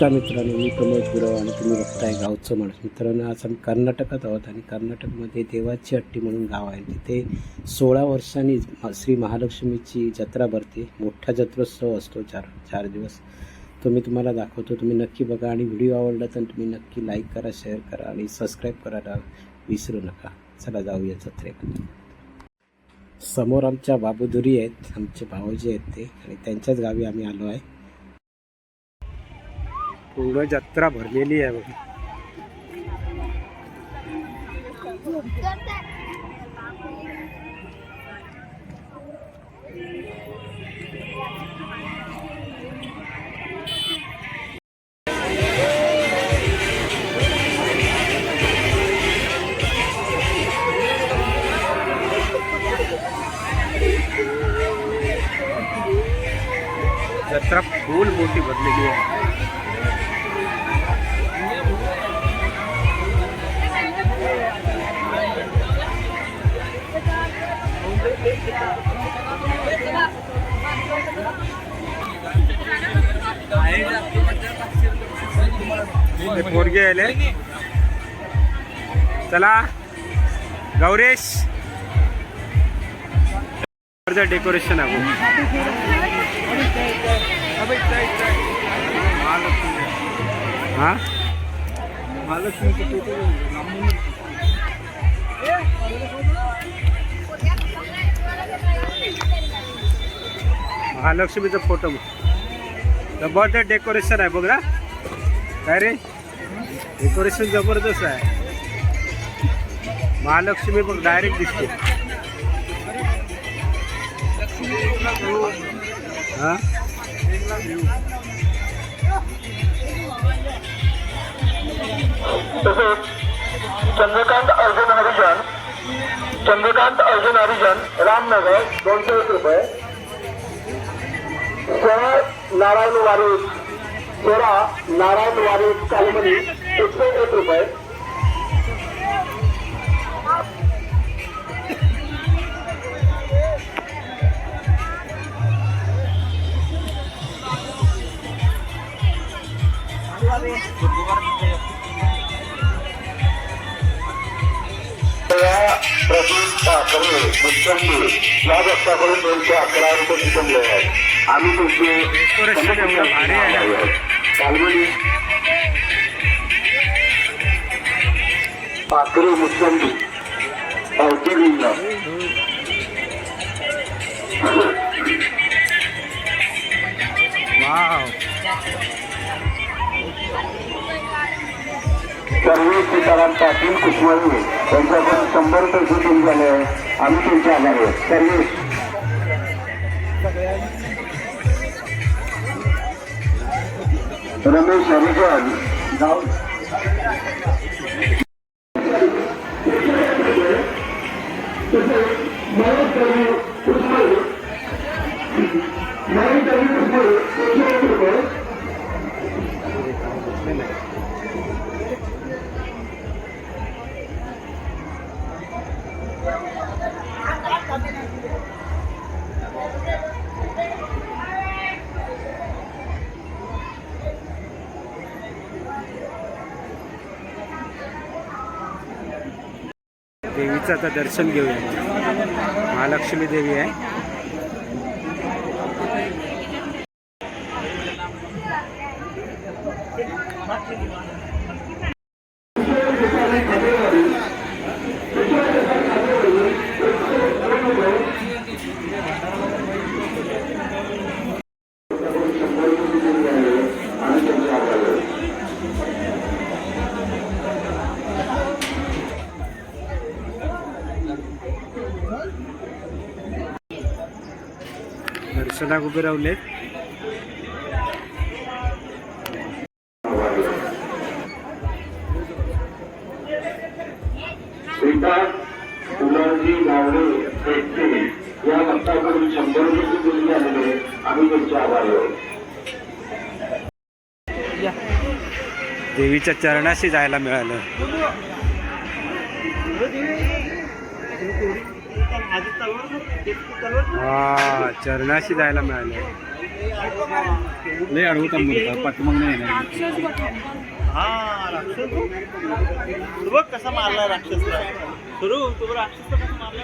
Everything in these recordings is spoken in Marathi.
नमस्कार मित्रांनो, मी प्रमोद गुरव आणि तुम्ही बघताय गावचं माणूस. मित्रांनो, आज आम्ही कर्नाटकात आहोत आणि कर्नाटकमध्ये देवाची हट्टी म्हणून गाव आहे. तिथे 16 वर्षांनी श्री महालक्ष्मीची जत्रा भरते. मोठा जत्रोत्सव असतो चार दिवस. तो मी तुम्हाला दाखवतो. तुम्ही नक्की बघा आणि व्हिडिओ आवडला तर तुम्ही नक्की लाईक करा, शेअर करा आणि सबस्क्राईब करायला विसरू नका. चला जाऊया जत्रेमध्ये. समोर आमच्या बाबूदुरी आहेत, आमचे भाऊजी आहेत ते, आणि त्यांच्याच गावी आम्ही आलो आहे. पूर्ण जत्रा भरलेली आहे बघा. जत्रा फुल मोठी भरलेली आहे. पोरगे आले. चला गौरेश, डेकोरेशन आहे. हाँ महालक्ष्मीचा फोटो जबरदस्त डेकोरेशन आहे बघ ना. काय रे, डेकोरेशन जबरदस्त आहे. महालक्ष्मी बघ डायरेक्ट दिसते. हाँ चंद्रकांत अर्जुन हरिजन रामनगर 201 रुपये. नारायण वारीस कालमनी 101 रुपये. या रस्त्याकडून 211 रुपये विकले आहेत. आम्ही तुमचे कालमनी पाकरे मुसंडी औद्योगिक सर्व सीताराम पाटील कुशवानी यांच्याकडून 100 रुपये शूटिंग झाले आहे. आम्ही तुमचे आभारी आहोत. सर्वेश रमेश हरिजन गाव देवीचं आता दर्शन घेऊया. महालक्ष्मी देवी आहे. दर्शनाक उभे राहिलेत. फुलांची गावडे भेटते या भक्ताकडून 100 रुपये दिले आलेले. आम्ही तुमचे आभारी आहोत. देवीच्या चरणाशी जायला मिळालं. वा चरणाशी जायला मिळाले. लय अडवता मूर्ख पाठीमाग नाही येणार. हा राक्षस तू बघ कसा मारला राक्षसला. सुरू तू राक्षस कसा मारला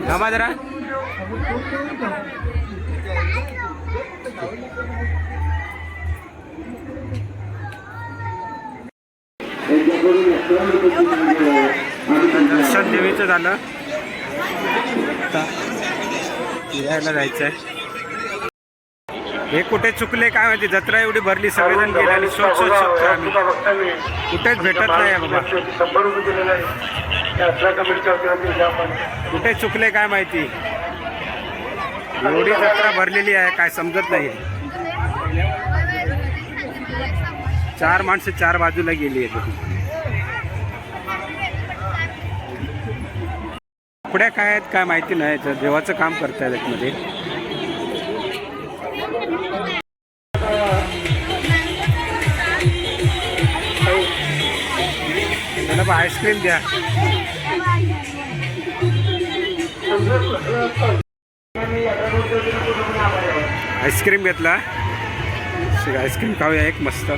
थांबा जरा. दर्शन देवीचं झालं. आता फिरायला जायचंय. हे कुठे चुकले काय माहिती. जत्रा एवढी भरली सगळेजण गेले आणि शोध शकतो आम्ही. कुठेच भेटत नाही बाबा. कुठे चुकले काय माहिती. एवढी जत्रा भरलेली आहे काय समजत नाही. 4 माणसं 4 बाजूला गेली आहेत. पुढे काय आहेत काय माहिती नाही. देवाचं काम करतायत मध्ये. त्याला आईस्क्रीम द्या. आईस्क्रीम घेतला. आईस्क्रीम खाऊया एक मस्त.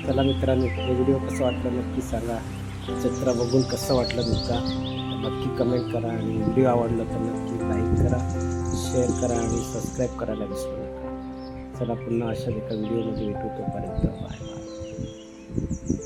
चला मित्रांनो, हे व्हिडिओ कसं वाटलं नक्की सांगा. जत्रा बघून कसं वाटलं तुमका नक्की कमेंट करा. आणि व्हिडिओ आवडला तर नक्की लाईक करा, शेअर करा आणि सबस्क्राईब करायला विसरू नका. चला पुन्हा अशा एका व्हिडिओमध्ये भेटू. तोपर्यंत बाय बाय.